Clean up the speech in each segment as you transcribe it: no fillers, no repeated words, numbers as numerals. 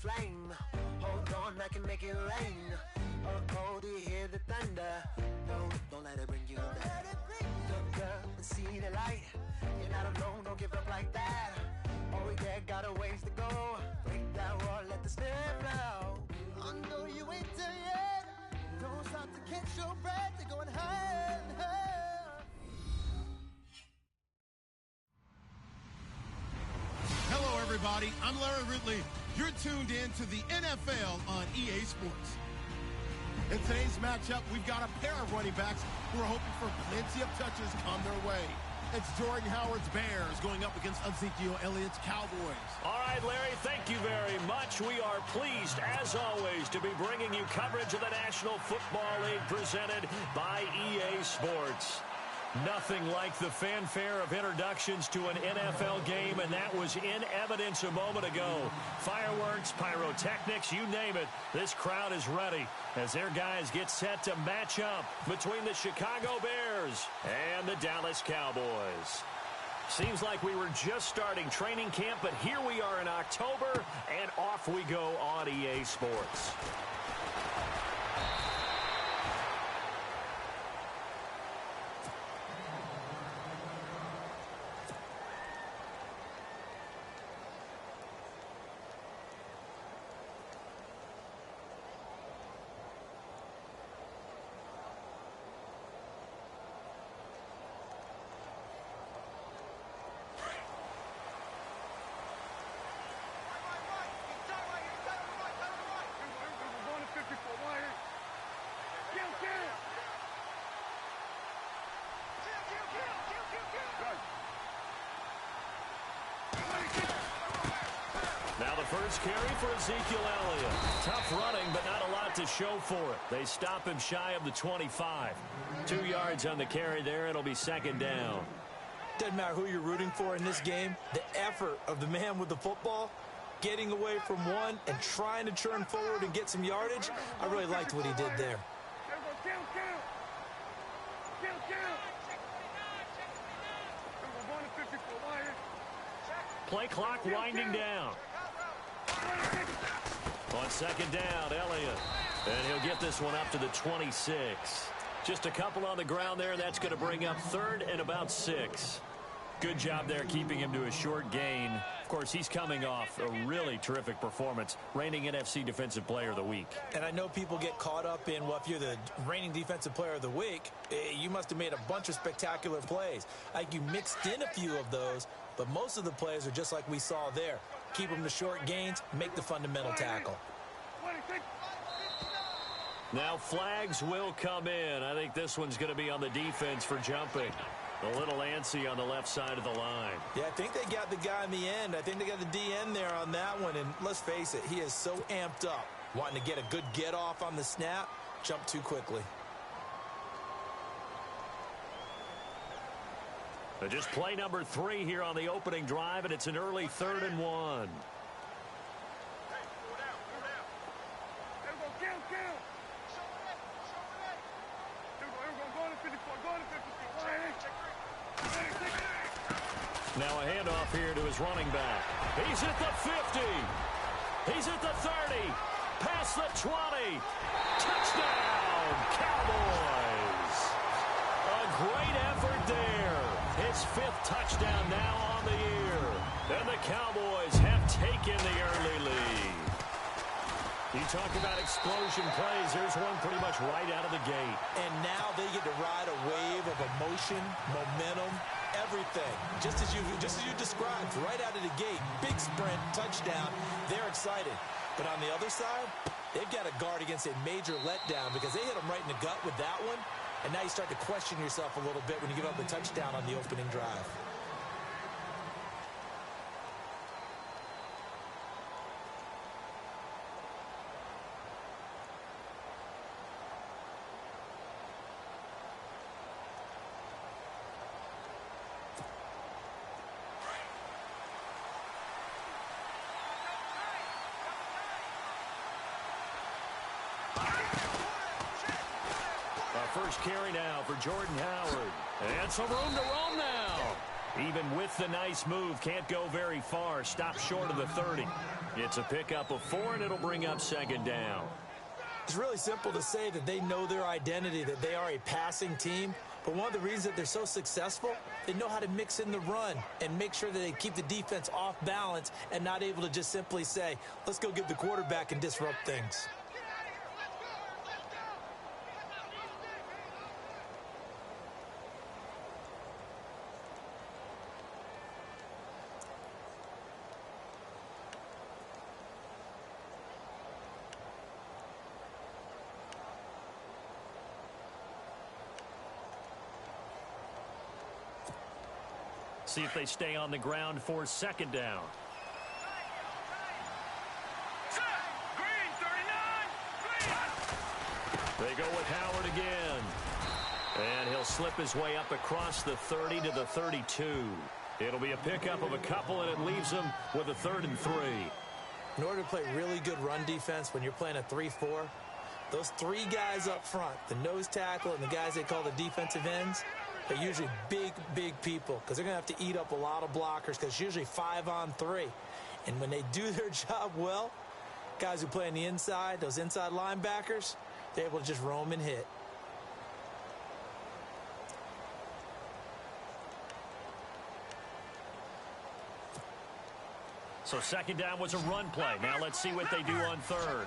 flame. Hold on, I can make it rain. Oh, do you hear the thunder? No, don't let it bring you down. Look up and see the light. You're not alone, don't give up like that. Oh yeah, got a ways to go. Break that wall, let the spirit flow. I know you ain't there yet. Don't stop to catch your breath. You're going higher and higher. Hello, everybody. I'm Larry Ridley. You're tuned in to the NFL on EA Sports. In today's matchup, we've got a pair of running backs who are hoping for plenty of touches come their way. It's Jordan Howard's Bears going up against Ezekiel Elliott's Cowboys. All right, Larry, thank you very much. We are pleased, as always, to be bringing you coverage of the National Football League presented by EA Sports. Nothing like the fanfare of introductions to an NFL game, and that was in evidence a moment ago. Fireworks, pyrotechnics, you name it. This crowd is ready as their guys get set to match up between the Chicago Bears and the Dallas Cowboys. Seems like we were just starting training camp, but here we are in October, and off we go on EA Sports. Now the first carry for Ezekiel Elliott. Tough running, but not a lot to show for it. They stop him shy of the 25. 2 yards on the carry there. It'll be second down. Doesn't matter who you're rooting for in this game. The effort of the man with the football, getting away from one and trying to turn forward and get some yardage, I really liked what he did there. Play clock winding down. On second down, Elliott. And he'll get this one up to the 26. Just a couple on the ground there. That's going to bring up third and about 6. Good job there keeping him to a short gain. Of course, he's coming off a really terrific performance, reigning NFC Defensive Player of the Week. And I know people get caught up in, well, if you're the reigning Defensive Player of the Week, you must have made a bunch of spectacular plays. Like you mixed in a few of those, but most of the plays are just like we saw there. Keep them to short gains, make the fundamental tackle. Now flags will come in. I think this one's going to be on the defense for jumping. A little antsy on the left side of the line. Yeah, I think they got the guy in the end. I think they got the DN there on that one. And let's face it, he is so amped up, wanting to get a good get off on the snap, jump too quickly. Just play number 3 here on the opening drive, and it's an early 3rd and 1. Now a handoff here to his running back. He's at the 50. He's at the 30. Past the 20. Touchdown, Cowboys. A great effort there. His 5th touchdown now on the year. And the Cowboys have taken the early lead. You talk about explosion plays. There's one pretty much right out of the gate. And now they get to ride a wave of emotion, momentum, everything. Just as you described, right out of the gate. Big sprint, touchdown. They're excited. But on the other side, they've got to guard against a major letdown because they hit them right in the gut with that one. And now you start to question yourself a little bit when you give up the touchdown on the opening drive. First carry now for Jordan Howard. And some room to roam now. Even with the nice move, can't go very far. Stop short of the 30. It's a pickup of 4, and it'll bring up second down. It's really simple to say that they know their identity, that they are a passing team. But one of the reasons that they're so successful, they know how to mix in the run and make sure that they keep the defense off balance and not able to just simply say, let's go get the quarterback and disrupt things. See if they stay on the ground for second down. They go with Howard again. And he'll slip his way up across the 30 to the 32. It'll be a pickup of a couple, and it leaves them with a 3rd and 3. In order to play really good run defense when you're playing a 3-4, those 3 guys up front, the nose tackle and the guys they call the defensive ends, they're usually big, big people because they're going to have to eat up a lot of blockers because it's usually 5-on-3. And when they do their job well, guys who play on the inside, those inside linebackers, they're able to just roam and hit. So second down was a run play. Now let's see what they do on 3rd.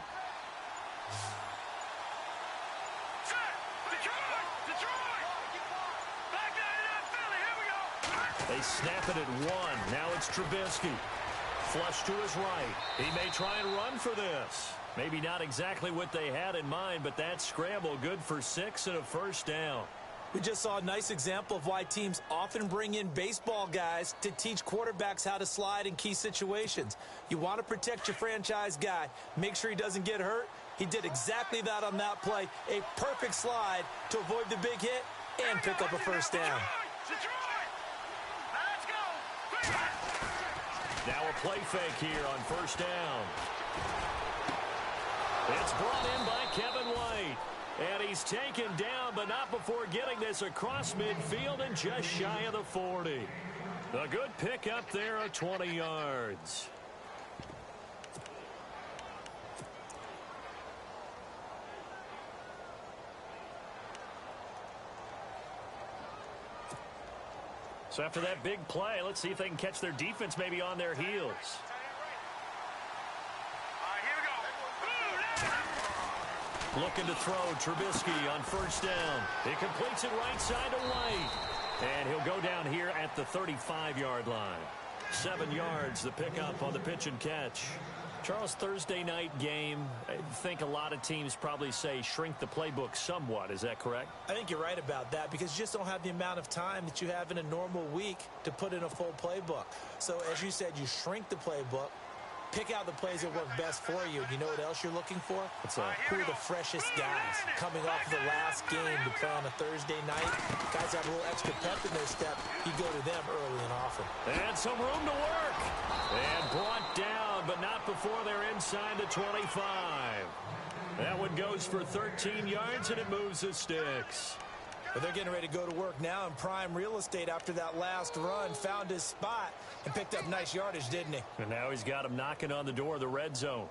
They snap it at 1. Now it's Trubisky. Flush to his right. He may try and run for this. Maybe not exactly what they had in mind, but that scramble good for 6 and a first down. We just saw a nice example of why teams often bring in baseball guys to teach quarterbacks how to slide in key situations. You want to protect your franchise guy. Make sure he doesn't get hurt. He did exactly that on that play. A perfect slide to avoid the big hit and pick up a first down. Now a play fake here on first down. It's brought in by Kevin White. And he's taken down, but not before getting this across midfield and just shy of the 40. A good pickup there of 20 yards. So after that big play, let's see if they can catch their defense maybe on their heels. Looking to throw, Trubisky on first down. He completes it right side to White. And he'll go down here at the 35-yard line. 7 yards, the pickup on the pitch and catch. Charles, Thursday night game, I think a lot of teams probably say shrink the playbook somewhat. Is that correct? I think you're right about that because you just don't have the amount of time that you have in a normal week to put in a full playbook. So, as you said, you shrink the playbook, pick out the plays that work best for you. You know what else you're looking for? Who are the freshest guys coming off of the last game to play on a Thursday night? Guys have a little extra pep in their step. You go to them early and often. And some room to work. And brought down, but not before they're inside the 25. That one goes for 13 yards, and it moves the sticks. But they're getting ready to go to work now in prime real estate after that last run. Found his spot and picked up nice yardage, didn't he? And now he's got him knocking on the door of the red zone.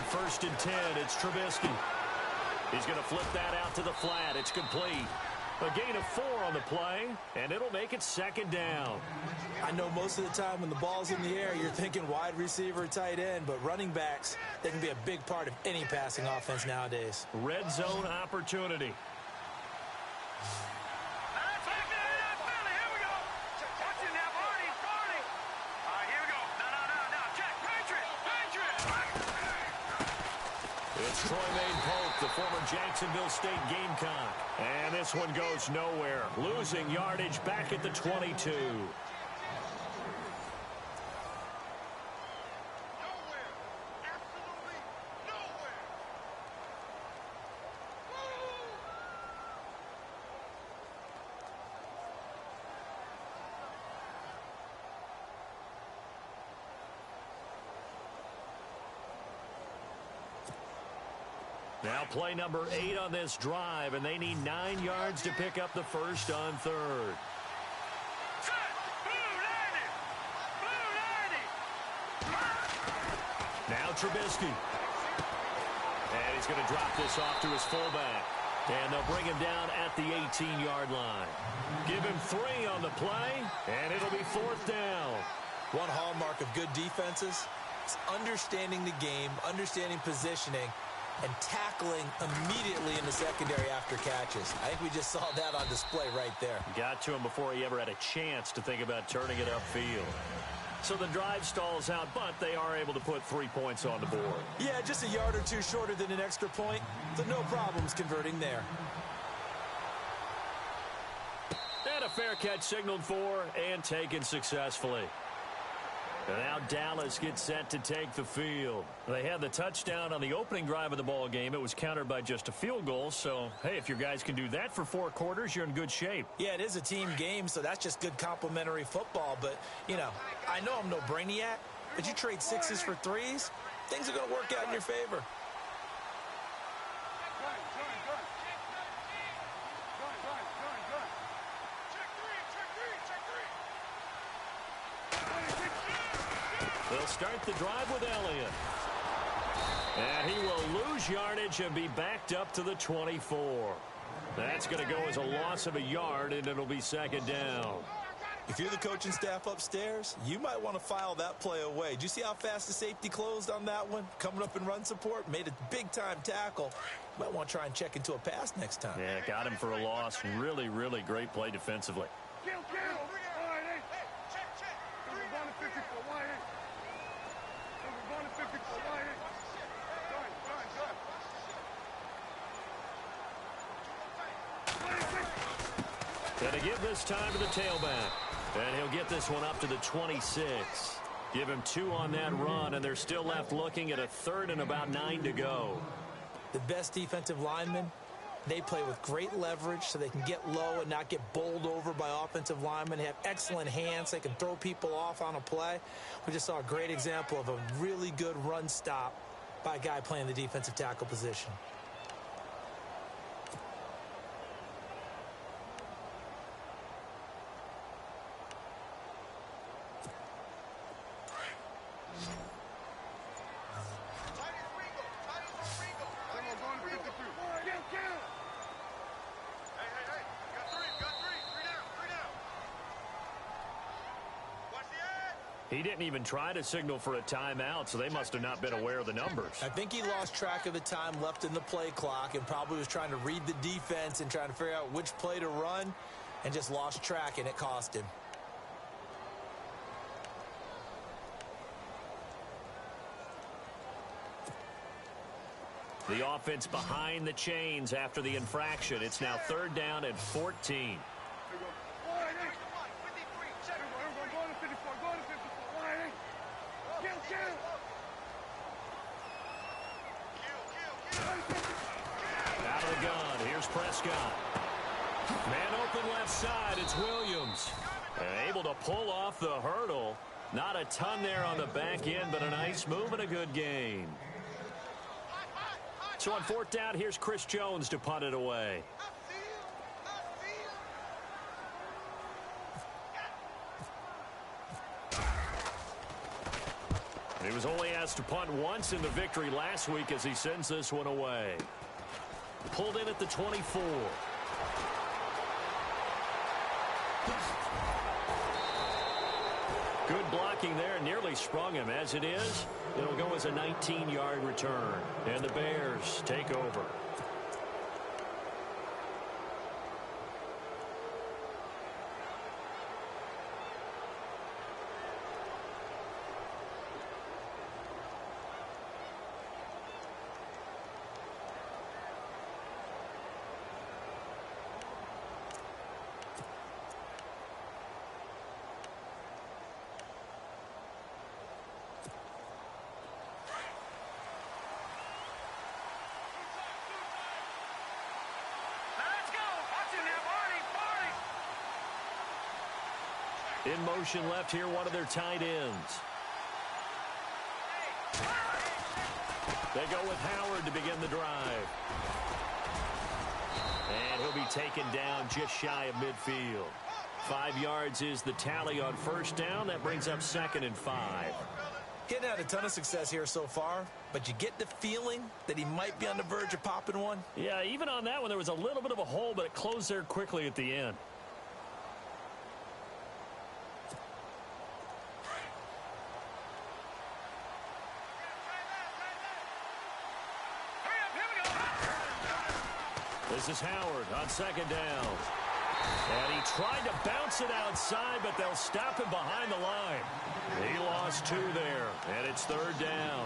First and 10, it's Trubisky. He's going to flip that out to the flat. It's complete. A gain of 4 on the play, and it'll make it second down. I know most of the time when the ball's in the air, you're thinking wide receiver, tight end, but running backs, they can be a big part of any passing offense nowadays. Red zone opportunity. It's Troy Pope, the former Jacksonville State Gamecock. And this one goes nowhere. Losing yardage back at the 22. Now play number 8 on this drive, and they need 9 yards to pick up the first on third. Now Trubisky. And he's going to drop this off to his fullback. And they'll bring him down at the 18-yard line. Give him 3 on the play, and it'll be 4th down. One hallmark of good defenses is understanding the game, understanding positioning, and tackling immediately in the secondary after catches. I think we just saw that on display right there. Got to him before he ever had a chance to think about turning it upfield. So the drive stalls out, but they are able to put 3 points on the board. Yeah, just a yard or two shorter than an extra point, so no problems converting there. And a fair catch signaled for and taken successfully. And now Dallas gets set to take the field. They had the touchdown on the opening drive of the ball game. It was countered by just a field goal. So, hey, if your guys can do that for 4 quarters, you're in good shape. Yeah, it is a team game, so that's just good complementary football. But, you know, I know I'm no brainiac, but you trade 6s for 3s, things are going to work out in your favor. They'll start the drive with Elliott. And he will lose yardage and be backed up to the 24. That's going to go as a loss of a yard, and it'll be 2nd down. If you're the coaching staff upstairs, you might want to file that play away. Do you see how fast the safety closed on that one? Coming up in run support, made a big-time tackle. Might want to try and check into a pass next time. Yeah, got him for a loss. Really, really great play defensively. And to give this time to the tailback. And he'll get this one up to the 26. Give him 2 on that run, and they're still left looking at a 3rd and about 9 to go. The best defensive linemen, they play with great leverage so they can get low and not get bowled over by offensive linemen. They have excellent hands. They can throw people off on a play. We just saw a great example of a really good run stop by a guy playing the defensive tackle position. He didn't even try to signal for a timeout, so they must have not been aware of the numbers. I think he lost track of the time left in the play clock and probably was trying to read the defense and trying to figure out which play to run and just lost track, and it cost him. The offense behind the chains after the infraction. It's now 3rd down and 14. Out of the gun, here's Prescott. Man open left side, it's Williams. And able to pull off the hurdle. Not a ton there on the back end, but a nice move and a good gain. So on 4th down, here's Chris Jones to punt it away. He was only asked to punt once in the victory last week as he sends this one away. Pulled in at the 24. Good blocking there, nearly sprung him. As it is, it'll go as a 19-yard return. And the Bears take over. In motion left here, one of their tight ends. They go with Howard to begin the drive. And he'll be taken down just shy of midfield. 5 yards is the tally on first down. That brings up 2nd and 5. Getting had a ton of success here so far, but you get the feeling that he might be on the verge of popping one. Yeah, even on that one, there was a little bit of a hole, but it closed there quickly at the end. This is Howard on 2nd down. And he tried to bounce it outside, but they'll stop him behind the line. He lost 2 there, and it's 3rd down.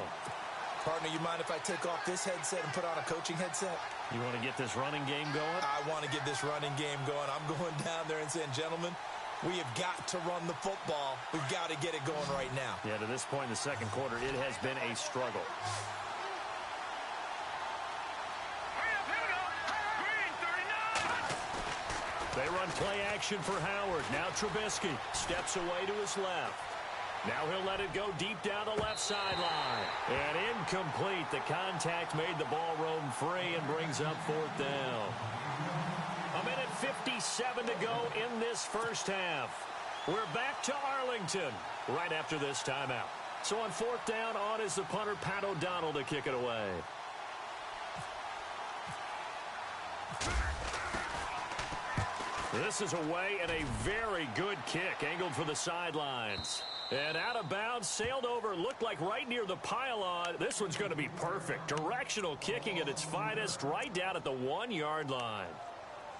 Partner, you mind if I take off this headset and put on a coaching headset? You want to get this running game going? I want to get this running game going. I'm going down there and saying, gentlemen, we have got to run the football. We've got to get it going right now. Yeah, to this point in the second quarter, it has been a struggle. They run play action for Howard. Now Trubisky steps away to his left. Now he'll let it go deep down the left sideline. And incomplete. The contact made the ball roam free and brings up 4th down. 1:57 to go in this first half. We're back to Arlington right after this timeout. So on 4th down, on is the punter, Pat O'Donnell, to kick it away. This is away and a very good kick, angled for the sidelines. And out of bounds, sailed over, looked like right near the pylon. This one's going to be perfect. Directional kicking at its finest, right down at the 1-yard line.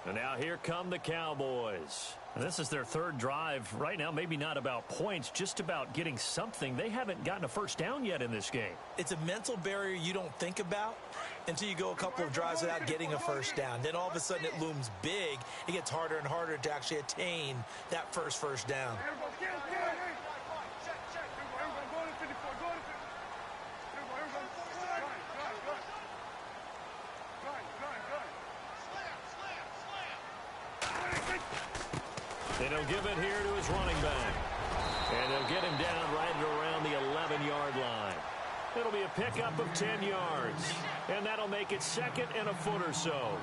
And now here come the Cowboys. And this is their 3rd drive. Right now, maybe not about points, just about getting something. They haven't gotten a first down yet in this game. It's a mental barrier you don't think about until you go a couple of drives without getting a first down. Then all of a sudden it looms big. It gets harder and harder to actually attain that first down. And he'll give it here to his running back. And they'll get him down right around the 11-yard line. It'll be a pickup of 10 yards. And that'll make it 2nd and a foot or so.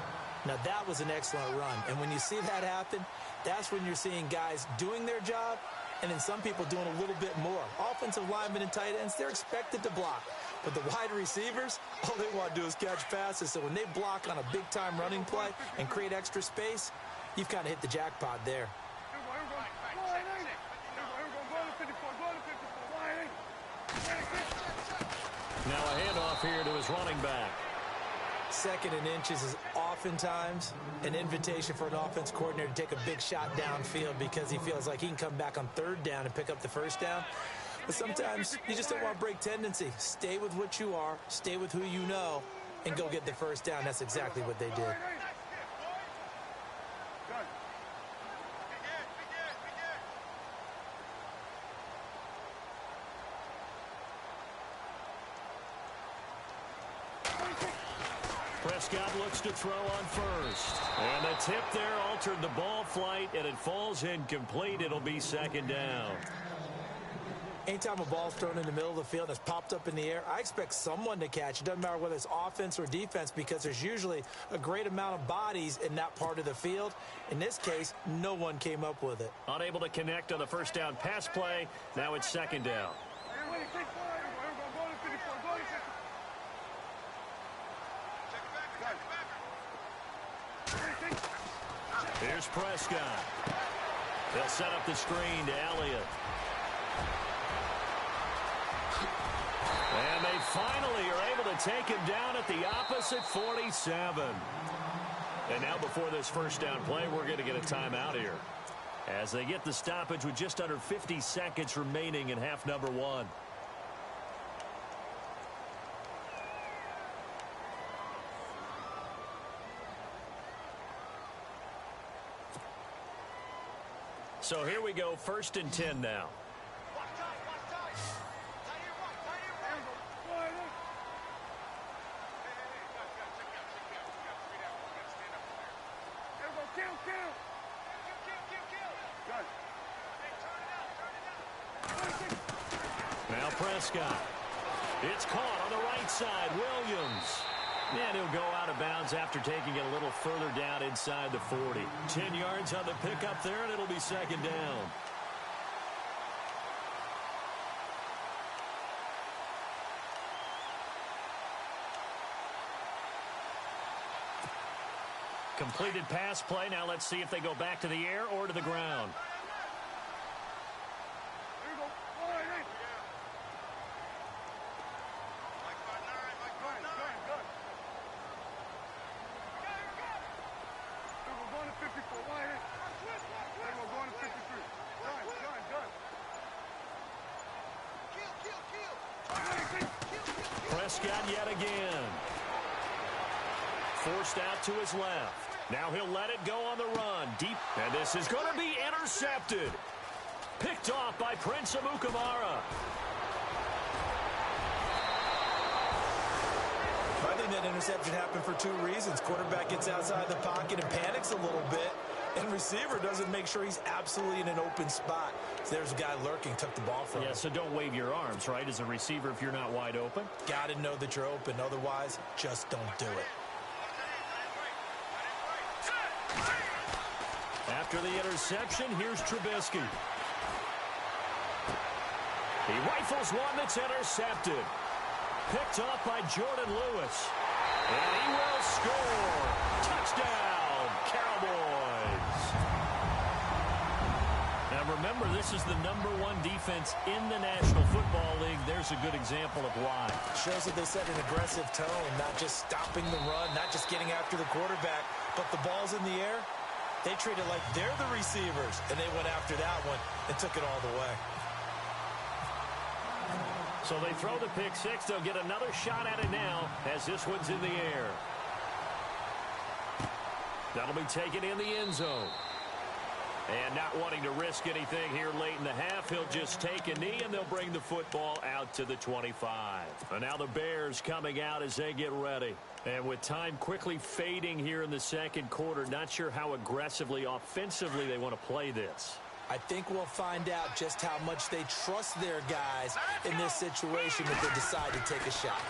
Now, that was an excellent run. And when you see that happen, that's when you're seeing guys doing their job and then some people doing a little bit more. Offensive linemen and tight ends, they're expected to block. But the wide receivers, all they want to do is catch passes. So when they block on a big-time running play and create extra space, you've kind of hit the jackpot there. Now a handoff here to his running back. 2nd and inches is oftentimes an invitation for an offense coordinator to take a big shot downfield because he feels like he can come back on 3rd down and pick up the first down. But sometimes you just don't want to break tendency. Stay with what you are, stay with who you know, and go get the first down. That's exactly what they did. Prescott looks to throw on first. And the tip there altered the ball flight, and it falls incomplete. It'll be 2nd down. Anytime a ball's thrown in the middle of the field that's popped up in the air, I expect someone to catch. It doesn't matter whether it's offense or defense because there's usually a great amount of bodies in that part of the field. In this case, no one came up with it. Unable to connect on the first down pass play. Now it's 2nd down. Here's Prescott. They'll set up the screen to Elliott. And they finally are able to take him down at the opposite 47. And now before this first down play, we're going to get a timeout here, as they get the stoppage with just under 50 seconds remaining in half number 1. So here we go, 1st and 10 now. Now Prescott. It's caught on the right side. Williams. And he'll go out of bounds after taking it a little further down inside the 40. 10 yards on the pickup there, and it'll be second down. Completed pass play. Now let's see if they go back to the air or to the ground. Prescott yet again. Forced out to his left. Now he'll let it go on the run. Deep. And this is going to be intercepted. Picked off by Prince Amukamara. I think that interception happened for two reasons. Quarterback gets outside the pocket and panics a little bit. And receiver doesn't make sure he's absolutely in an open spot. So there's a guy lurking, took the ball from him. Yeah, so don't wave your arms, right, as a receiver if you're not wide open. Got to know that you're open. Otherwise, just don't do it. After the interception, here's Trubisky. He rifles one that's intercepted. Picked off by Jordan Lewis. And he will score. Touchdown, Cowboys. Now remember, this is the #1 defense in the National Football League. There's a good example of why. Shows that they set an aggressive tone, not just stopping the run, not just getting after the quarterback, but the ball's in the air. They treat it like they're the receivers, and they went after that one and took it all the way. So they throw the pick six. They'll get another shot at it now as this one's in the air. That'll be taken in the end zone. And not wanting to risk anything here late in the half, he'll just take a knee, and they'll bring the football out to the 25. And now the Bears coming out as they get ready. And with time quickly fading here in the second quarter, not sure how aggressively, offensively they want to play this. I think we'll find out just how much they trust their guys in this situation if they decide to take a shot.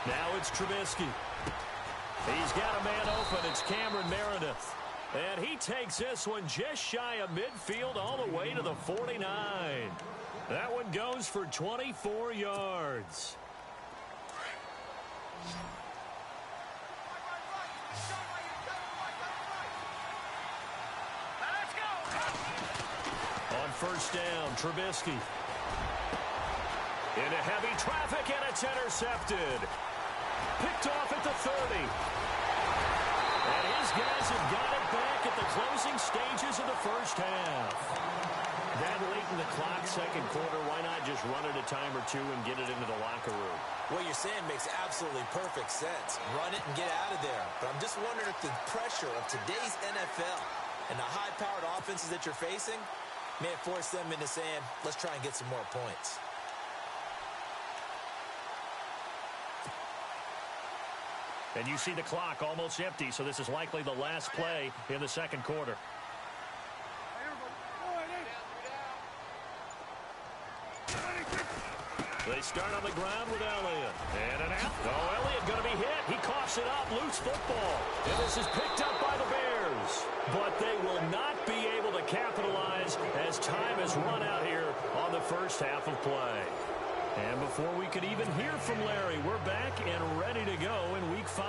Now it's Trubisky. He's got a man open. It's Cameron Meredith. And he takes this one just shy of midfield all the way to the 49. That one goes for 24 yards. On first down, Trubisky. Into heavy traffic, and it's intercepted. Picked off at the 30. And his guys have got it back at the closing stages of the first half. That late in the clock, second quarter, why not just run it a time or two and get it into the locker room? What you're saying makes absolutely perfect sense. Run it and get out of there. But I'm just wondering if the pressure of today's NFL and the high-powered offenses that you're facing may force them into saying, let's try and get some more points. And you see the clock almost empty, so this is likely the last play in the second quarter. They start on the ground with Elliott. And an out. Oh, Elliott going to be hit. He coughs it up. Loose football. And this is picked up by the Bears. But they will not be able to capitalize as time has run out here on the first half of play. And before we could even hear from Larry, we're back and ready to go in Week 5.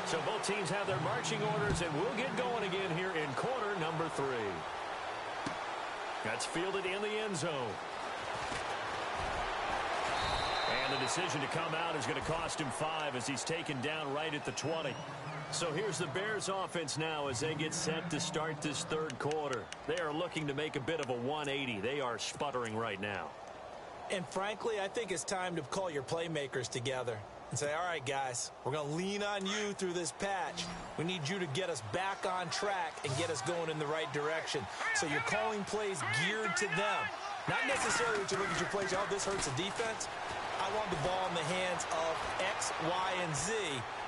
So both teams have their marching orders, and we'll get going again here in quarter number 3. That's fielded in the end zone. And the decision to come out is going to cost him 5 as he's taken down right at the 20. So here's the Bears offense now as they get set to start this third quarter. They are looking to make a bit of a 180. They are sputtering right now. And frankly, I think it's time to call your playmakers together and say, all right, guys, we're going to lean on you through this patch. We need you to get us back on track and get us going in the right direction. So you're calling plays geared to them. Not necessarily to look at your plays, oh, this hurts the defense. I want the ball in the hands of X, Y, and Z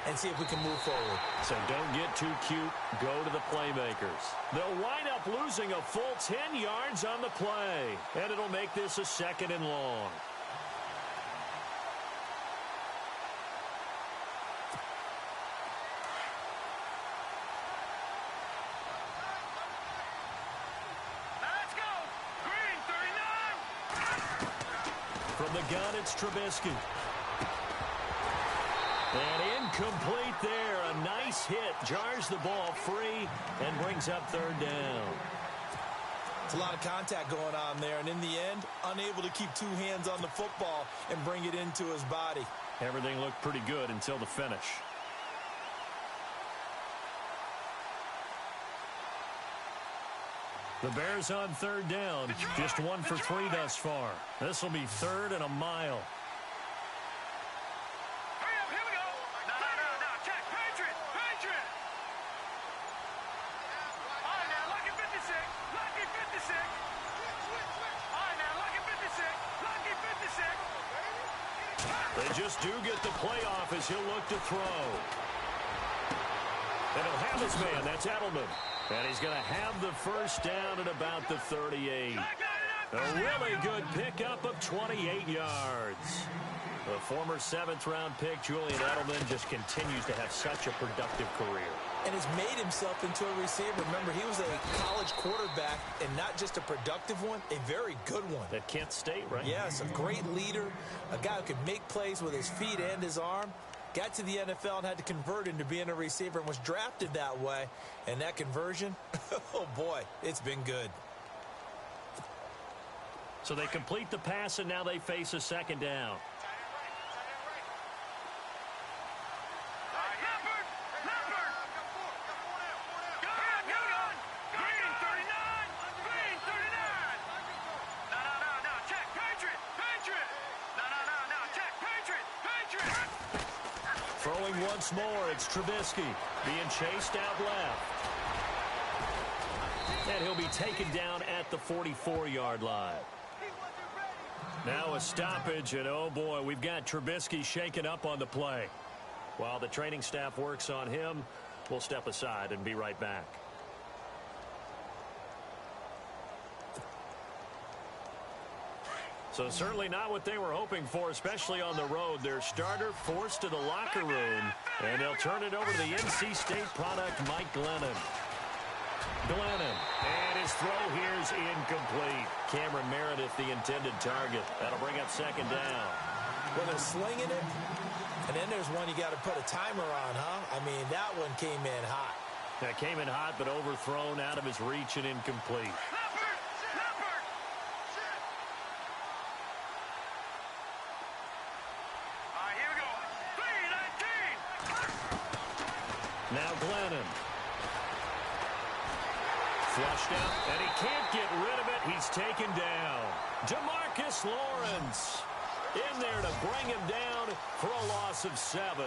and see if we can move forward. So don't get too cute. Go to the playmakers. They'll wind up losing a full 10 yards on the play, and it'll make this a 2nd and long. From the gun, it's Trubisky. And incomplete there. A nice hit. Jars the ball free and brings up 3rd down. It's a lot of contact going on there, and in the end, unable to keep 2 hands on the football and bring it into his body. Everything looked pretty good until the finish. The Bears on 3rd down. Just 1 for 3 thus far. This will be 3rd and a mile. Hurry up, here we go. No, check. Patriot. All right, now, lucky 56. Lucky 56. All right, now, lucky 56. Lucky 56. They just do get the play off as he'll look to throw. And he'll have his man. That's Edelman. And he's going to have the 1st down at about the 38. A really good pickup of 28 yards. The former 7th-round pick, Julian Edelman, just continues to have such a productive career. And has made himself into a receiver. Remember, he was a college quarterback, and not just a productive one, a very good one. At Kent State, right? Yes, a great leader, a guy who could make plays with his feet and his arm. Got to the NFL and had to convert into being a receiver and was drafted that way. And that conversion, oh boy, it's been good. So they complete the pass, and now they face a 2nd down. Throwing once more, it's Trubisky being chased out left. And he'll be taken down at the 44-yard line. Now a stoppage, and oh boy, we've got Trubisky shaken up on the play. While the training staff works on him, we'll step aside and be right back. So certainly not what they were hoping for, especially on the road. Their starter forced to the locker room, and they'll turn it over to the NC State product, Mike Glennon. And his throw here's incomplete. Cameron Meredith, the intended target. That'll bring up 2nd down. Well, they're slinging it, and then there's one you got to put a timer on, huh? I mean, that one came in hot. That came in hot, but overthrown out of his reach and incomplete. Now Glennon. Flushed out, and he can't get rid of it. He's taken down. DeMarcus Lawrence in there to bring him down for a loss of 7.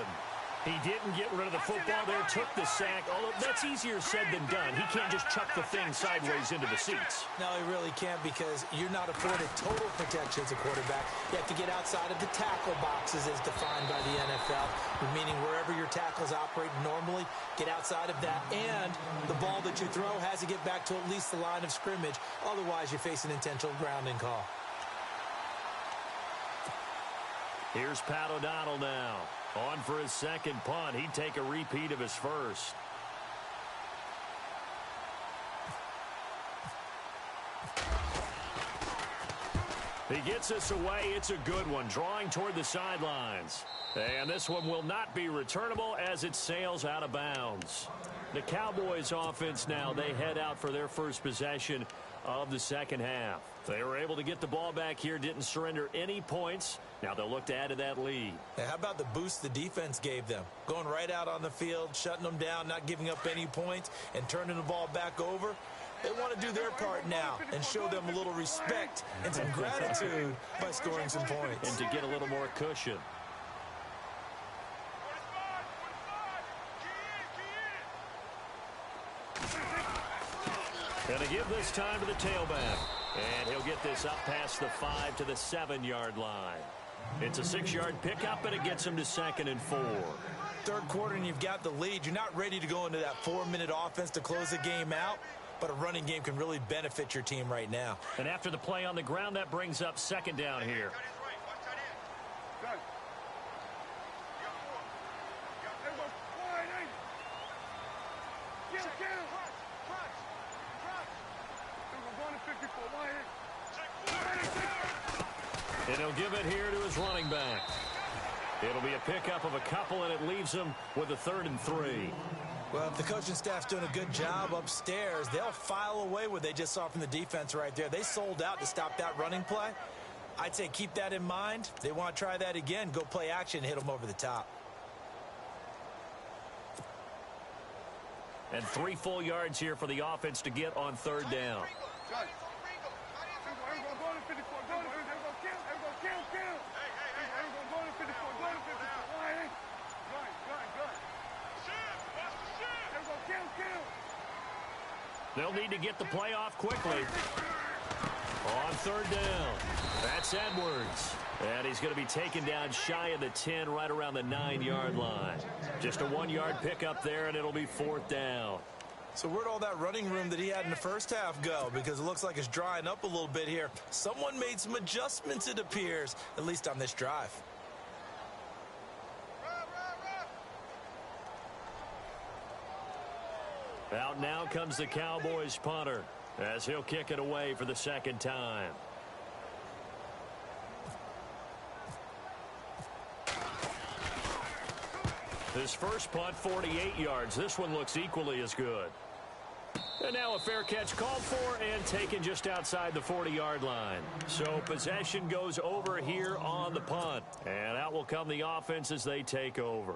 He didn't get rid of the football there, took the sack. Although that's easier said than done. He can't just chuck the thing sideways into the seats. No, he really can't, because you're not afforded total protection as a quarterback. You have to get outside of the tackle boxes as defined by the NFL, meaning wherever your tackles operate normally, get outside of that. And the ball that you throw has to get back to at least the line of scrimmage. Otherwise, you face an intentional grounding call. Here's Pat O'Donnell now. On for his 2nd punt. He'd take a repeat of his first. He gets us away. It's a good one. Drawing toward the sidelines. And this one will not be returnable as it sails out of bounds. The Cowboys offense now, they head out for their first possession of the 2nd half. They were able to get the ball back here, didn't surrender any points. Now they'll look to add to that lead. Hey, how about the boost the defense gave them? Going right out on the field, shutting them down, not giving up any points, and turning the ball back over. They want to do their part now and show them a little respect and some gratitude by scoring some points. And to get a little more cushion. Going to give this time to the tailback. And he'll get this up past the 5 to the 7-yard line. It's a 6-yard pickup, and it gets him to 2nd and 4. Third quarter, and you've got the lead. You're not ready to go into that 4-minute offense to close the game out, but a running game can really benefit your team right now. And after the play on the ground, that brings up 2nd down here. And he'll give it here to his running back. It'll be a pickup of a couple, and it leaves him with a 3rd and 3. Well, if the coaching staff's doing a good job upstairs, they'll file away what they just saw from the defense right there. They sold out to stop that running play. I'd say keep that in mind. They want to try that again. Go play action, hit them over the top. And 3 full yards here for the offense to get on 3rd down. They'll need to get the play off quickly. On 3rd down, that's Edwards. And he's going to be taken down shy of the 10, right around the 9-yard line. Just a 1-yard pickup there, and it'll be 4th down. So where'd all that running room that he had in the first half go? Because it looks like it's drying up a little bit here. Someone made some adjustments, it appears, at least on this drive. Out now comes the Cowboys punter, as he'll kick it away for the 2nd time. His first punt, 48 yards. This one looks equally as good. And now a fair catch called for and taken just outside the 40-yard line. So possession goes over here on the punt. And out will come the offense as they take over.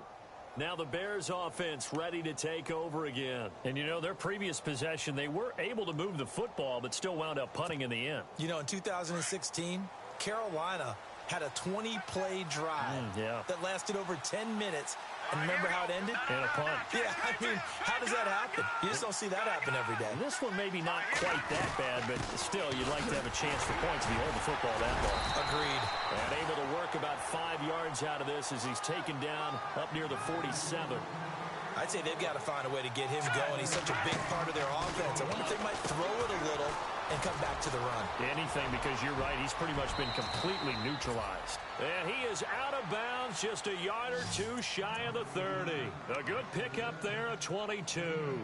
Now the Bears offense ready to take over again. And, you know, their previous possession, they were able to move the football but still wound up punting in the end. You know, in 2016, Carolina had a 20-play drive that lasted over 10 minutes. And remember how it ended? And a punt. Yeah, I mean, how does that happen? You just don't see that happen every day. This one maybe not quite that bad, but still, you'd like to have a chance for points if you hold the football that long. Agreed. And able to work about 5 yards out of this as he's taken down up near the 47. I'd say they've got to find a way to get him going. He's such a big part of their offense. I wonder if they might throw it a little and come back to the run. Anything, because you're right, he's pretty much been completely neutralized. And he is out of bounds, just a yard or two shy of the 30. A good pickup there, a 22.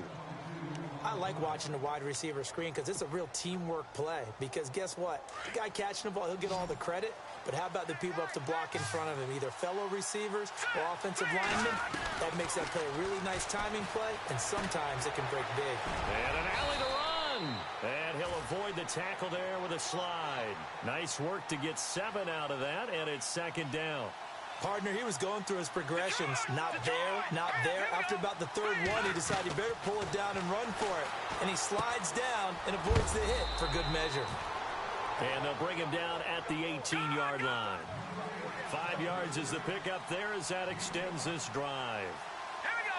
I like watching the wide receiver screen because it's a real teamwork play. Because guess what? The guy catching the ball, he'll get all the credit. But how about the people up to block in front of him, either fellow receivers or offensive linemen? That makes that play a really nice timing play, and sometimes it can break big. And an alley to run. And he'll avoid the tackle there with a slide. Nice work to get 7 out of that, and it's 2nd down. Partner, he was going through his progressions. Not there, not there. After about the 3rd one, he decided he better pull it down and run for it. And he slides down and avoids the hit for good measure. And they'll bring him down at the 18-yard line. 5 yards is the pickup there as that extends this drive.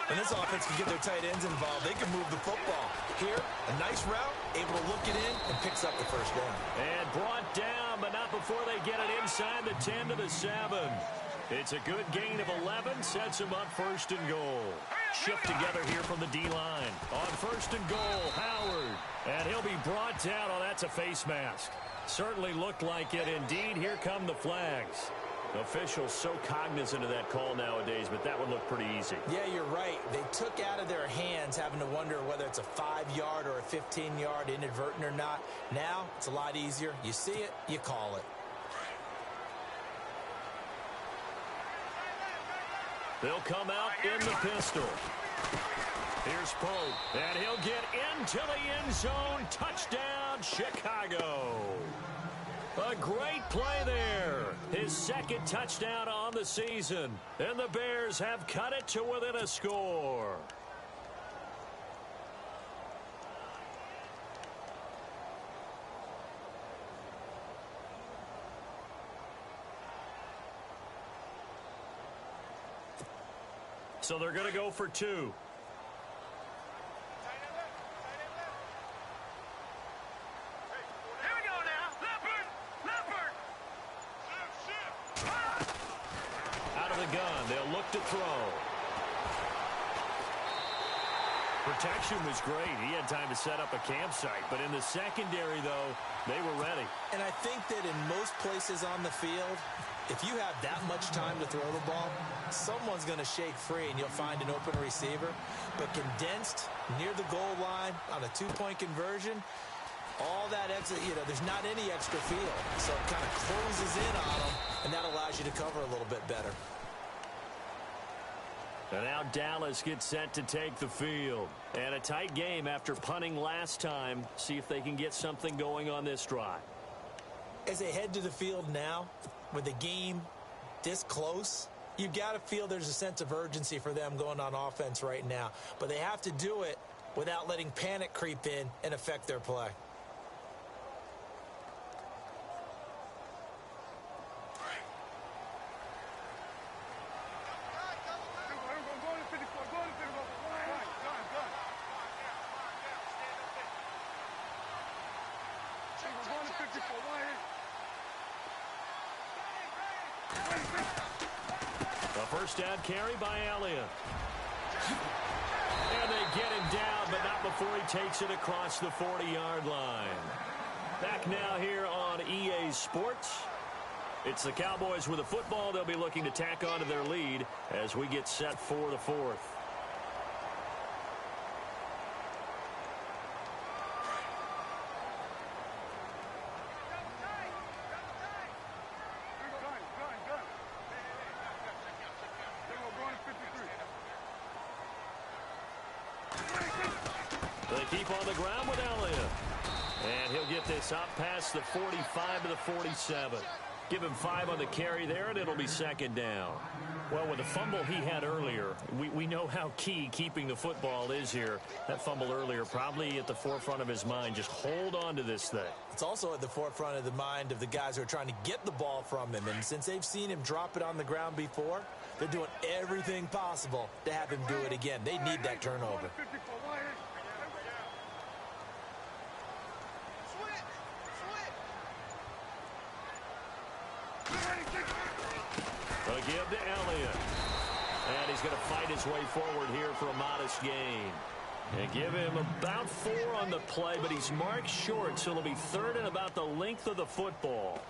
When this offense can get their tight ends involved, they can move the football. Here, a nice route, able to look it in, and picks up the 1st down. And brought down, but not before they get it inside the 10 to the 7. It's a good gain of 11, sets him up 1st and goal. Shift together here from the D-line. On 1st and goal, Howard. And he'll be brought down. Oh, that's a face mask. Certainly looked like it. Indeed, here come the flags. Officials so cognizant of that call nowadays, but that would look pretty easy. Yeah, you're right. They took out of their hands having to wonder whether it's a 5-yard or a 15-yard inadvertent or not. Now, it's a lot easier. You see it, you call it. They'll come out in the pistol. Here's Pope, and he'll get into the end zone. Touchdown, Chicago. A great play there. His 2nd touchdown on the season. And the Bears have cut it to within a score. So they're going to go for 2. back to throw. Protection was great. He had time to set up a campsite. But in the secondary, though, they were ready. And I think that in most places on the field, if you have that much time to throw the ball, someone's going to shake free and you'll find an open receiver. But condensed near the goal line on a two-point conversion, all that extra, there's not any extra field. So it kind of closes in on them, and that allows you to cover a little bit better. And now Dallas gets set to take the field. And a tight game after punting last time. See if they can get something going on this drive. As they head to the field now, with the game this close, you've got to feel there's a sense of urgency for them going on offense right now. But they have to do it without letting panic creep in and affect their play. A first down carry by Elliott. And they get him down, but not before he takes it across the 40-yard line. Back now here on EA Sports. It's the Cowboys with the football. They'll be looking to tack on to their lead as we get set for the fourth. They keep on the ground with Elliott. And he'll get this up past the 45 to the 47. Give him 5 on the carry there, and it'll be second down. Well, with the fumble he had earlier, we know how key keeping the football is here. That fumble earlier probably at the forefront of his mind. Just hold on to this thing. It's also at the forefront of the mind of the guys who are trying to get the ball from him. And since they've seen him drop it on the ground before, they're doing everything possible to have him do it again. They need that turnover. A give to Elliott. And he's going to fight his way forward here for a modest gain. And give him about 4 on the play, but he's marked short, so it'll be third and about the length of the football.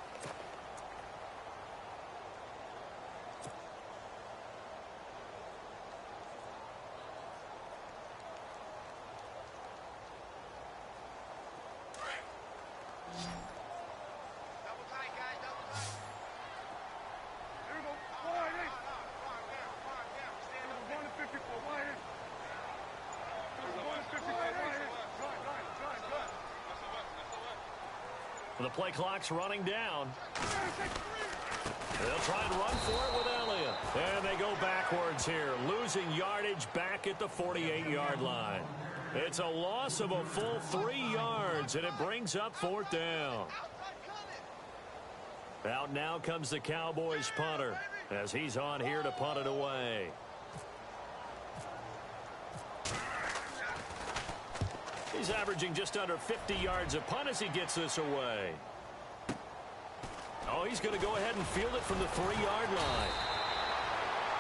The play clock's running down. They'll try and run for it with Elliott. And they go backwards here, losing yardage back at the 48-yard line. It's a loss of a full 3 yards, and it brings up fourth down. Out now comes the Cowboys punter as he's on here to punt it away. He's averaging just under 50 yards a punt as he gets this away. Oh, he's going to go ahead and field it from the 3-yard line.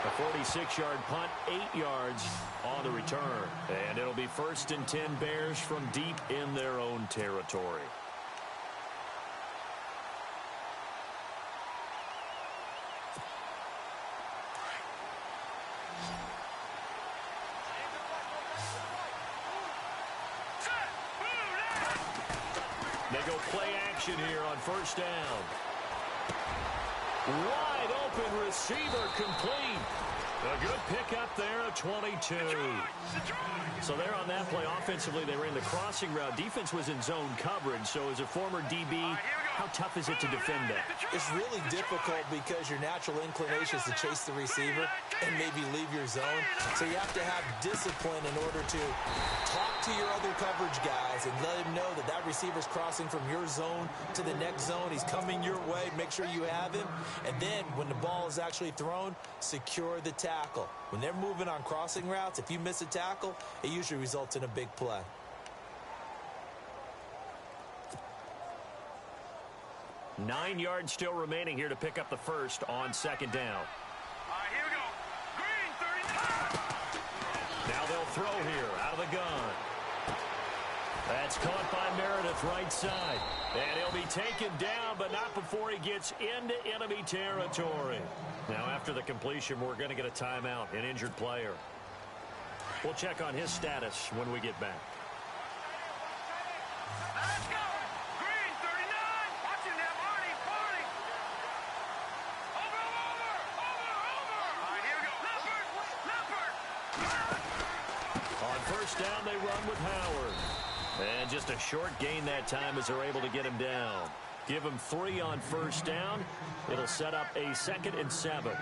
A 46-yard punt, 8 yards on the return. And it'll be 1st and 10 Bears from deep in their own territory. They go play action here on first down. Wide open receiver complete. A good pickup there at 22. So there on that play, offensively, they ran the crossing route. Defense was in zone coverage. So as a former DB, how tough is it to defend that? It's really difficult because your natural inclination is to chase the receiver and maybe leave your zone. So you have to have discipline in order to talk to your other coverage guys and let him know that that receiver's crossing from your zone to the next zone. He's coming your way. Make sure you have him. And then when the ball is actually thrown, secure the tackle. When they're moving on crossing routes, if you miss a tackle, it usually results in a big play. Nine yards still remaining here to pick up the first on second down. All right, here we go. Green. throw here out of the gun. That's caught by Meredith right side. And he'll be taken down, but not before he gets into enemy territory. Now, after the completion, we're going to get a timeout, an injured player. We'll check on his status when we get back. Let's go! Green, 39! Watching that, Marty, 40! Over! All right, here we go. Leopard! On first down, they run with Howard. And just a short gain that time as they're able to get him down. Give him 3 on first down. It'll set up a 2nd and 7.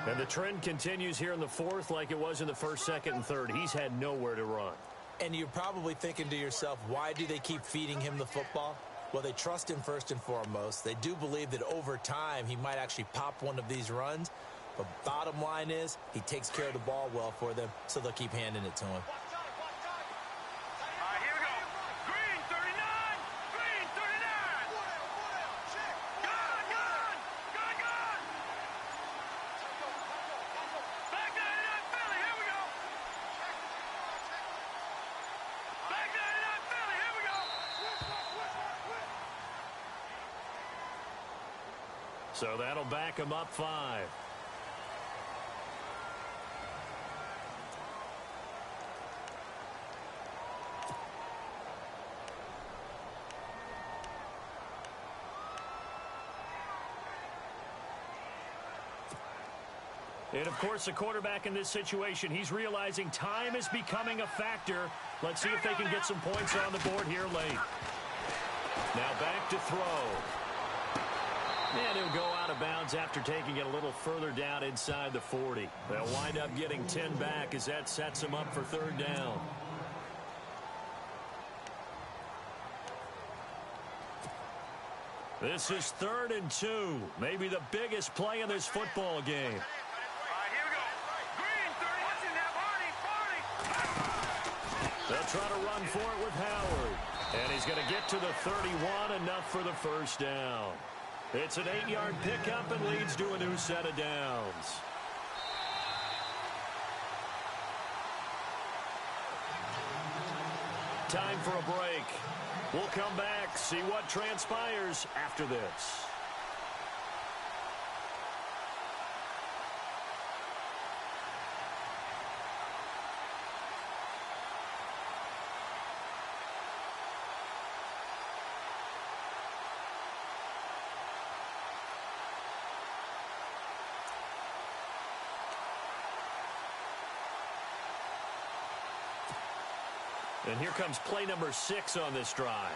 And the trend continues here in the 4th like it was in the 1st, 2nd, and 3rd. He's had nowhere to run. And you're probably thinking to yourself, why do they keep feeding him the football? Well, they trust him first and foremost. They do believe that over time he might actually pop one of these runs. But bottom line is he takes care of the ball well for them, so they'll keep handing it to him. So that'll back him up 5. And, of course, the quarterback in this situation, he's realizing time is becoming a factor. Let's see if they can get some points on the board here late. Now back to throw. And he'll go out of bounds after taking it a little further down inside the 40. They'll wind up getting 10 back as that sets him up for 3rd down. This is 3rd and 2. Maybe the biggest play in this football game. They'll try to run for it with Howard. And he's going to get to the 31, enough for the 1st down. It's an 8-yard pickup and leads to a new set of downs. Time for a break. We'll come back, see what transpires after this. And here comes play number 6 on this drive.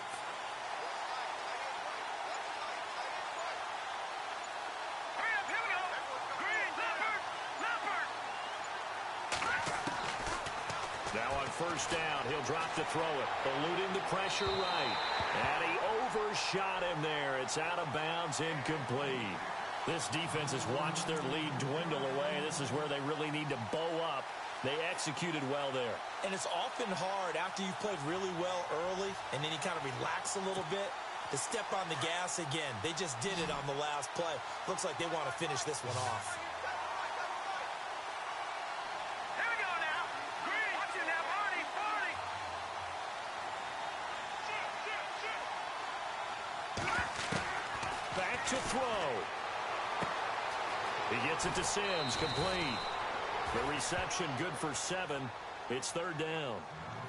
Hurry up, here we go. Green, Leopard. Now on first down, he'll drop to throw it, eluding the pressure right. And he overshot him there. It's out of bounds, incomplete. This defense has watched their lead dwindle away. This is where they really need to bow up. They executed well there. And it's often hard after you've played really well early and then you kind of relax a little bit to step on the gas again. They just did it on the last play. Looks like they want to finish this one off. Here we go now. Green, watching that, Marty, 40. Back to throw. He gets it to Sims, complete. The reception good for 7. It's 3rd down.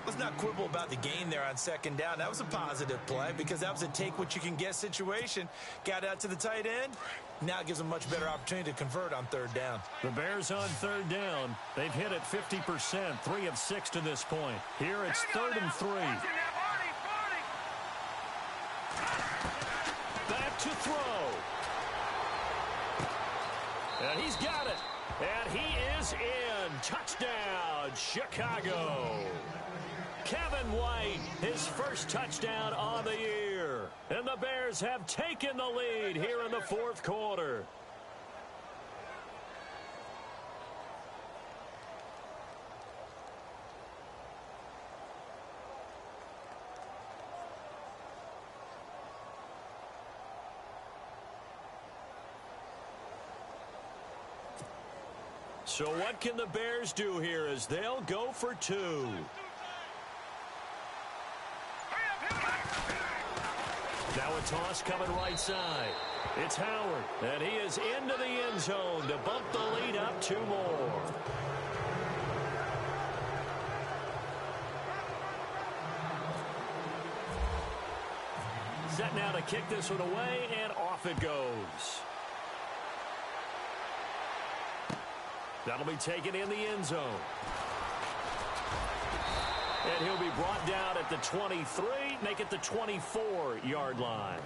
Let's not quibble about the gain there on 2nd down. That was a positive play because that was a take-what-you-can-get situation. Got out to the tight end. Now it gives them a much better opportunity to convert on 3rd down. The Bears on 3rd down. They've hit it 50%, 3 of 6 to this point. Here it's 3rd and 3. Back to throw. And he's got it. And he is in. Touchdown, Chicago. Kevin White, his first touchdown on the year. And the Bears have taken the lead here in the 4th quarter. So what can the Bears do here as they'll go for 2? Now a toss coming right side. It's Howard, and he is into the end zone to bump the lead up 2 more. Set now to kick this one away, and off it goes. That'll be taken in the end zone. And he'll be brought down at the 23, make it the 24-yard line.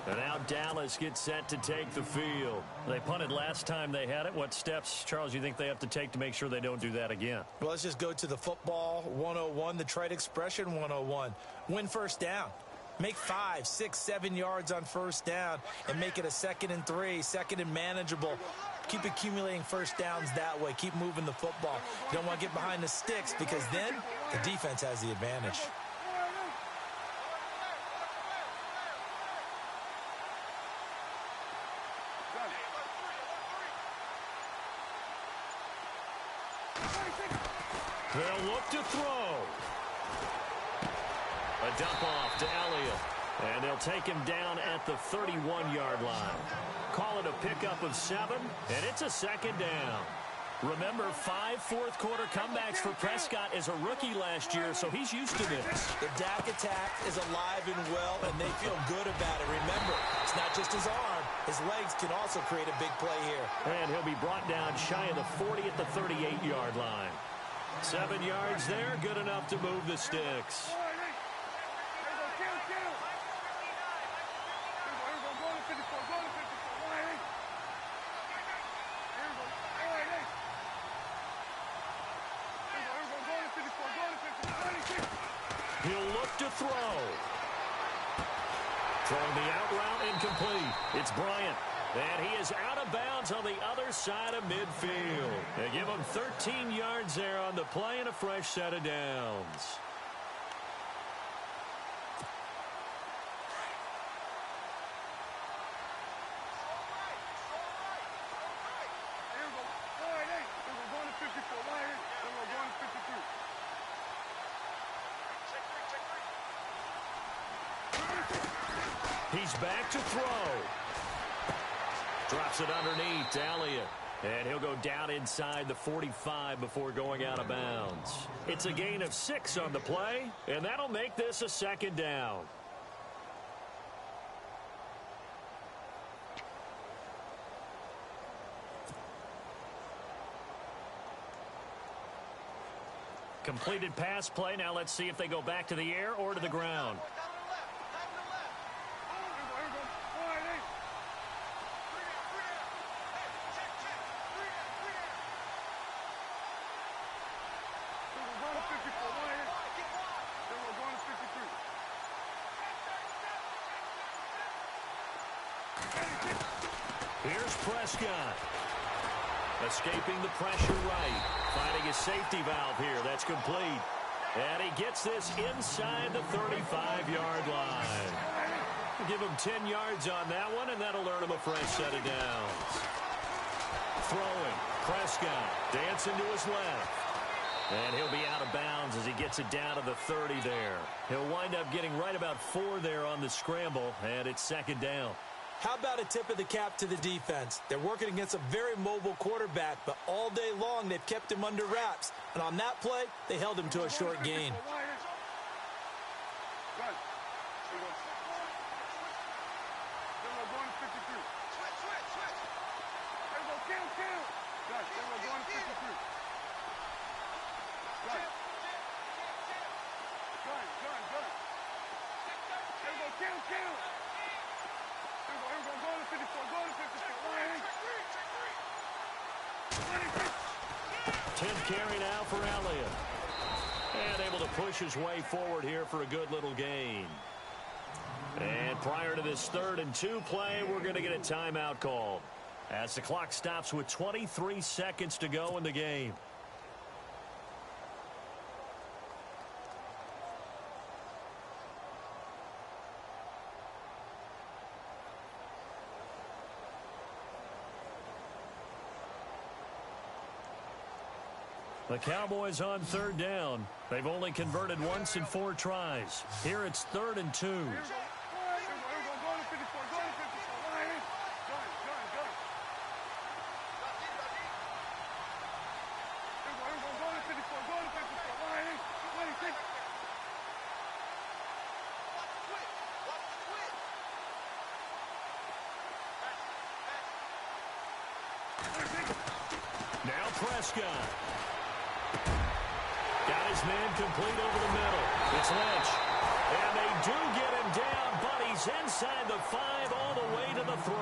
And now Dallas gets set to take the field. They punted last time they had it. What steps, Charles, you think they have to take to make sure they don't do that again? Well, let's just go to the football 101, the trade expression 101. Win first down. Make 5, 6, 7 yards on first down and make it a 2nd and 3, 2nd and manageable. Keep accumulating first downs that way. Keep moving the football. You don't want to get behind the sticks because then the defense has the advantage. They'll look to throw. A dump off to Elliott. And they'll take him down at the 31-yard line. Call it a pickup of 7, and it's a 2nd down. Remember, 5 fourth-quarter comebacks for Prescott as a rookie last year, so he's used to this. The Dak attack is alive and well, and they feel good about it. Remember, it's not just his arm. His legs can also create a big play here. And he'll be brought down shy of the 40 at the 38-yard line. 7 yards there, good enough to move the sticks. He'll look to throw. Throwing the out route incomplete. It's Bryant. And he is out of bounds on the other side of midfield. They give him 13 yards there on the play and a fresh set of downs. He's back to throw. Drops it underneath to Elliott. And he'll go down inside the 45 before going out of bounds. It's a gain of 6 on the play, and that'll make this a 2nd down. Completed pass play. Now let's see if they go back to the air or to the ground. Here's Prescott. Escaping the pressure right. Finding a safety valve here. That's complete. And he gets this inside the 35-yard line. Give him 10 yards on that one, and that'll earn him a fresh set of downs. Throwing. Prescott dancing to his left. And he'll be out of bounds as he gets it down to the 30 there. He'll wind up getting right about 4 there on the scramble, and it's 2nd down. How about a tip of the cap to the defense? They're working against a very mobile quarterback, but all day long they've kept him under wraps. And on that play, they held him to a short gain. Carry now for Elliott. And able to push his way forward here for a good little gain. And prior to this 3rd and 2 play, we're going to get a timeout call as the clock stops with 23 seconds to go in the game. The Cowboys on third down. They've only converted once in 4 tries. Here it's 3rd and 2. Now Prescott. Got his man complete over the middle. It's Lynch. And they do get him down, but he's inside the 5 all the way to the 3.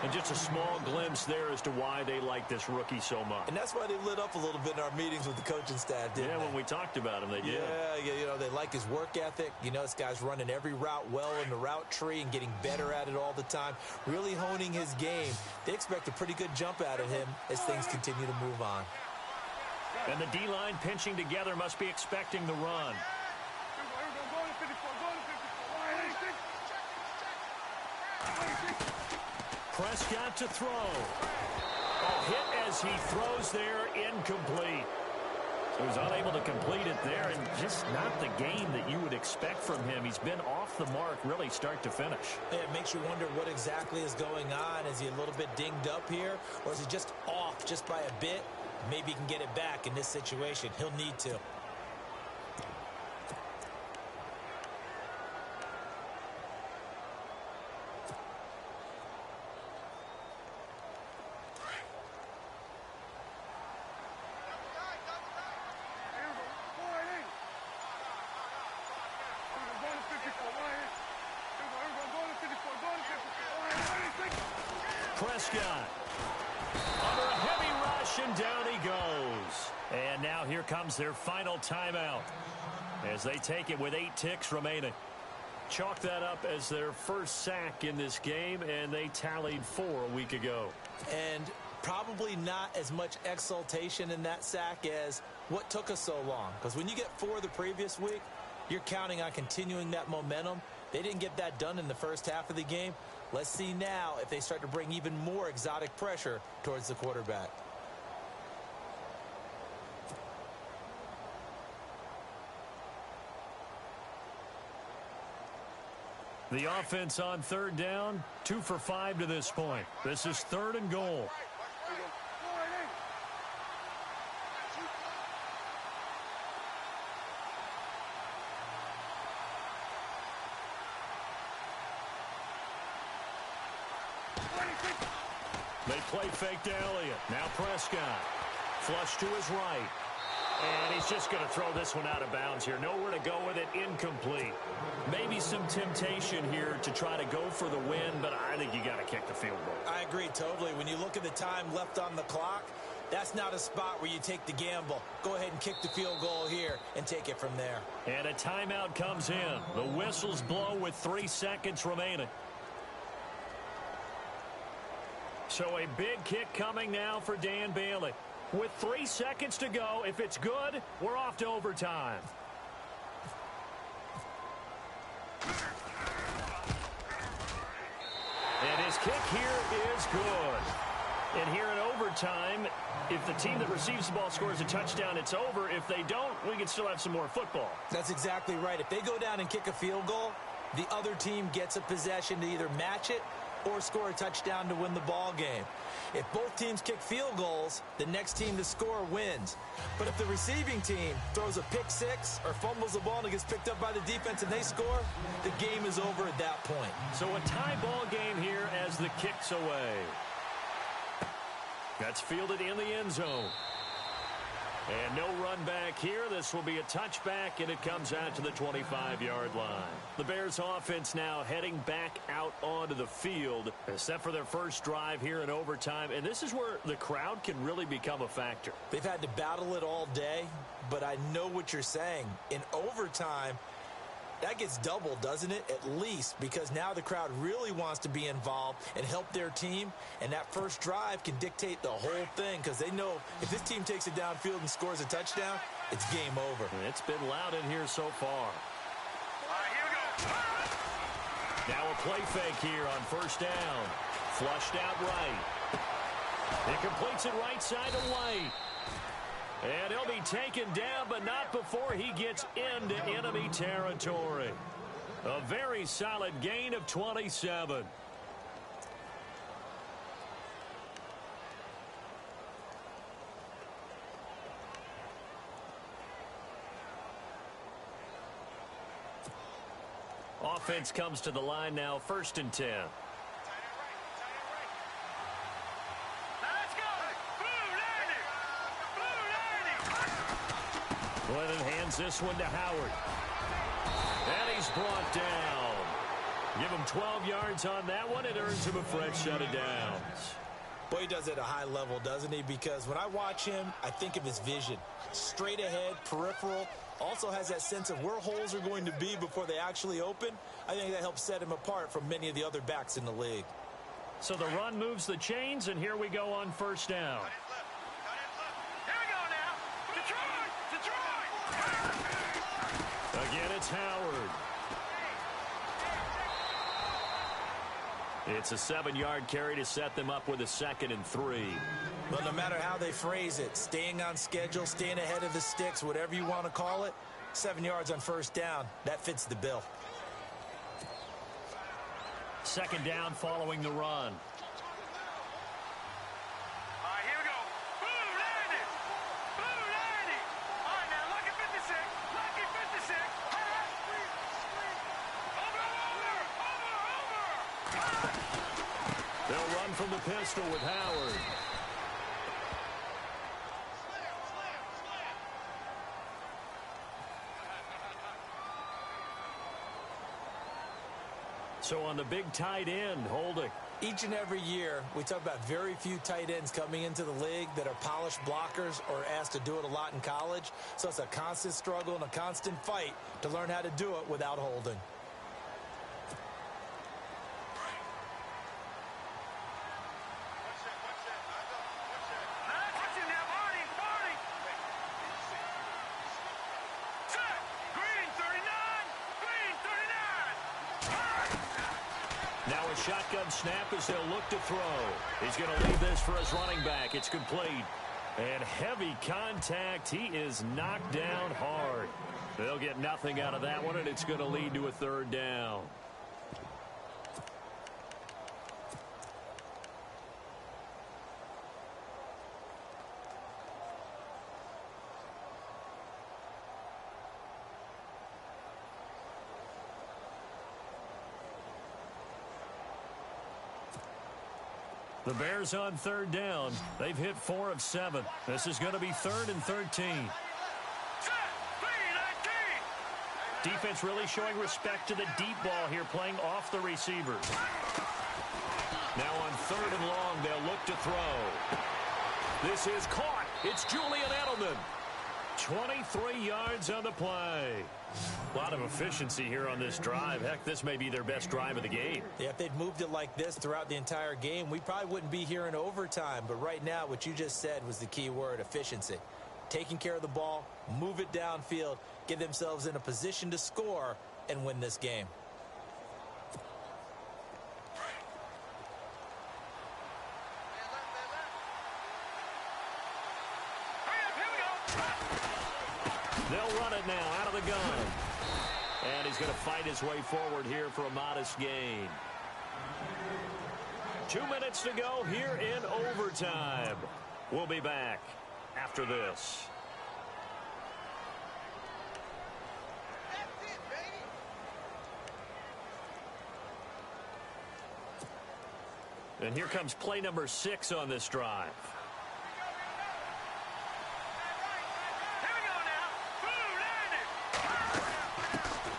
And just a small glimpse there as to why they like this rookie so much. And that's why they lit up a little bit in our meetings with the coaching staff, didn't they? When we talked about him, they did. Yeah, you know, they like his work ethic. You know, this guy's running every route well in the route tree and getting better at it all the time, really honing his game. They expect a pretty good jump out of him as things continue to move on. And the D-line pinching together must be expecting the run. Prescott to throw. A hit as he throws there, incomplete. So he's unable to complete it there, and just not the game that you would expect from him. He's been off the mark really start to finish. Yeah, it makes you wonder what exactly is going on. Is he a little bit dinged up here, or is he just off just by a bit? Maybe he can get it back in this situation. He'll need to. Prescott under a heavy rush, and down he goes. And now here comes their final timeout as they take it with 8 ticks remaining. Chalk that up as their first sack in this game, and they tallied 4 a week ago. And probably not as much exultation in that sack as what took us so long. Because when you get 4 the previous week, you're counting on continuing that momentum. They didn't get that done in the first half of the game. Let's see now if they start to bring even more exotic pressure towards the quarterback. The offense on third down, 2 for 5 to this point. This is 3rd and goal. They play fake to Elliott. Now Prescott. Flush to his right. And he's just going to throw this one out of bounds here. Nowhere to go with it. Incomplete. Maybe some temptation here to try to go for the win, but I think you got to kick the field goal. I agree totally. When you look at the time left on the clock, that's not a spot where you take the gamble. Go ahead and kick the field goal here and take it from there. And a timeout comes in. The whistles blow with 3 seconds remaining. So a big kick coming now for Dan Bailey. With 3 seconds to go, if it's good, we're off to overtime. And his kick here is good. And here in overtime, if the team that receives the ball scores a touchdown, it's over. If they don't, we can still have some more football. That's exactly right. If they go down and kick a field goal, the other team gets a possession to either match it or score a touchdown to win the ball game. If both teams kick field goals, the next team to score wins. But if the receiving team throws a pick six or fumbles the ball and it gets picked up by the defense and they score, the game is over at that point. So a tie ball game here as the kick's away. That's fielded in the end zone. And no run back here. This will be a touchback, and it comes out to the 25-yard line. The Bears offense now heading back out onto the field, except for their first drive here in overtime. And this is where the crowd can really become a factor. They've had to battle it all day, but I know what you're saying. In overtime, that gets doubled, doesn't it? At least, because now the crowd really wants to be involved and help their team, and that first drive can dictate the whole thing because they know if this team takes it downfield and scores a touchdown, it's game over. And it's been loud in here so far. Here we go. Now a play fake here on first down. Flushed out right. It completes it right side to White. taken down, but not before he gets into enemy territory. A very solid gain of 27. Offense comes to the line now, 1st and 10. Glennon hands this one to Howard. And he's brought down. Give him 12 yards on that one. It earns him a fresh set of downs. Boy, he does it at a high level, doesn't he? Because when I watch him, I think of his vision. Straight ahead, peripheral. Also has that sense of where holes are going to be before they actually open. I think that helps set him apart from many of the other backs in the league. So the run moves the chains, and here we go on 1st down. Again, it's Howard. It's a 7-yard carry to set them up with a 2nd and 3. Well, no matter how they phrase it, staying on schedule, staying ahead of the sticks, whatever you want to call it, 7 yards on 1st down, that fits the bill. 2nd down following the run. They'll run from the pistol with Howard. So on the big tight end, holding. Each and every year, we talk about very few tight ends coming into the league that are polished blockers or asked to do it a lot in college. So it's a constant struggle and a constant fight to learn how to do it without holding. Now a shotgun snap as they'll look to throw. He's going to leave this for his running back. It's complete. And heavy contact. He is knocked down hard. They'll get nothing out of that one, and it's going to lead to a 3rd down. The Bears on 3rd down. They've hit 4 of 7. This is going to be 3rd and 13. Defense really showing respect to the deep ball here, playing off the receivers. Now on 3rd and long, they'll look to throw. This is caught. It's Julian Edelman. 23 yards on the play. A lot of efficiency here on this drive. Heck, this may be their best drive of the game. Yeah, if they'd moved it like this throughout the entire game, we probably wouldn't be here in overtime. But right now, what you just said was the key word, efficiency. Taking care of the ball, move it downfield, get themselves in a position to score and win this game. They'll run it now out of the gun. And he's going to fight his way forward here for a modest gain. 2 minutes to go here in overtime. We'll be back after this. And here comes play number 6 on this drive.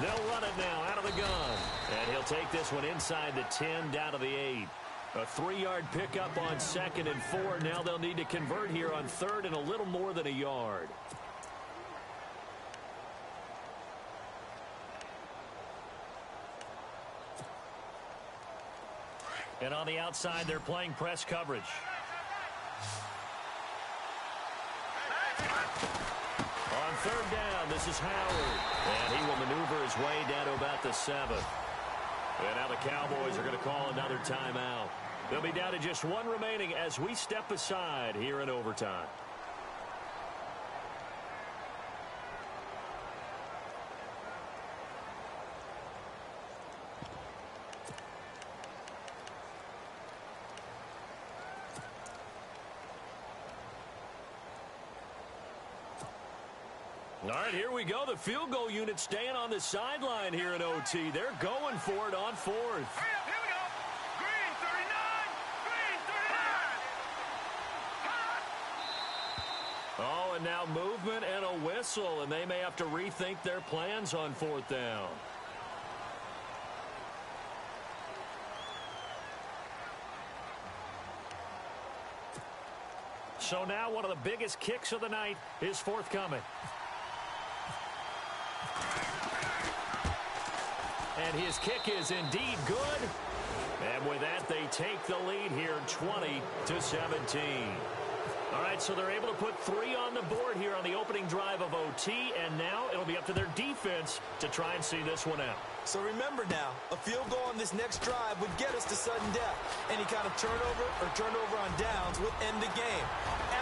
They'll run it now out of the gun. And he'll take this one inside the 10 down to the 8. A 3-yard pickup on 2nd and 4. Now they'll need to convert here on 3rd and a little more than a yard. And on the outside, they're playing press coverage. On 3rd down, this is Howard. And he will maneuver his way down to about the 7. And now the Cowboys are going to call another timeout. They'll be down to just 1 remaining as we step aside here in overtime. All right, here we go. The field goal unit staying on the sideline here in OT. They're going for it on fourth. Hurry up, here we go. Green 39. Green 39. Oh, and now movement and a whistle, and they may have to rethink their plans on fourth down. So now one of the biggest kicks of the night is forthcoming. And his kick is indeed good. And with that, they take the lead here 20-17. All right, so they're able to put 3 on the board here on the opening drive of OT, and now it'll be up to their defense to try and see this one out. So remember now, a field goal on this next drive would get us to sudden death. Any kind of turnover or turnover on downs would end the game,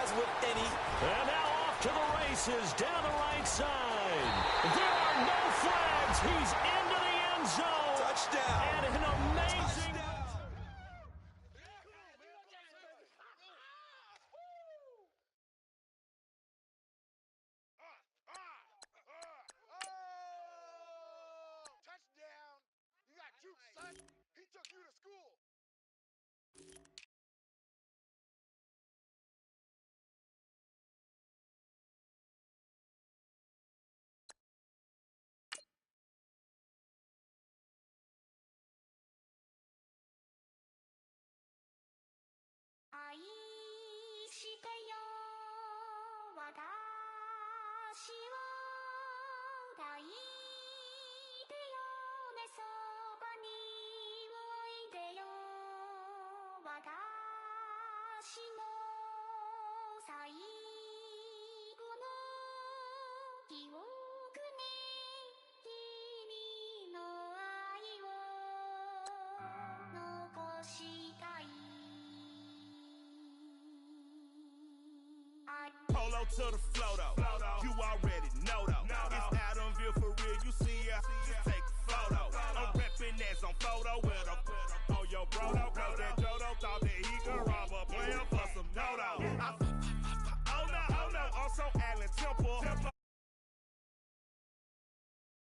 as with any. And now off to the races down the right side. There are no flags. He's into the end zone. Touchdown. And an amazing. Touchdown. You got juke, son. He took you to school. Polo to the flow though. You already know though. It's Adamville for real. You see ya, just take a photo. I'm reppin' as on photo with a on your bro though.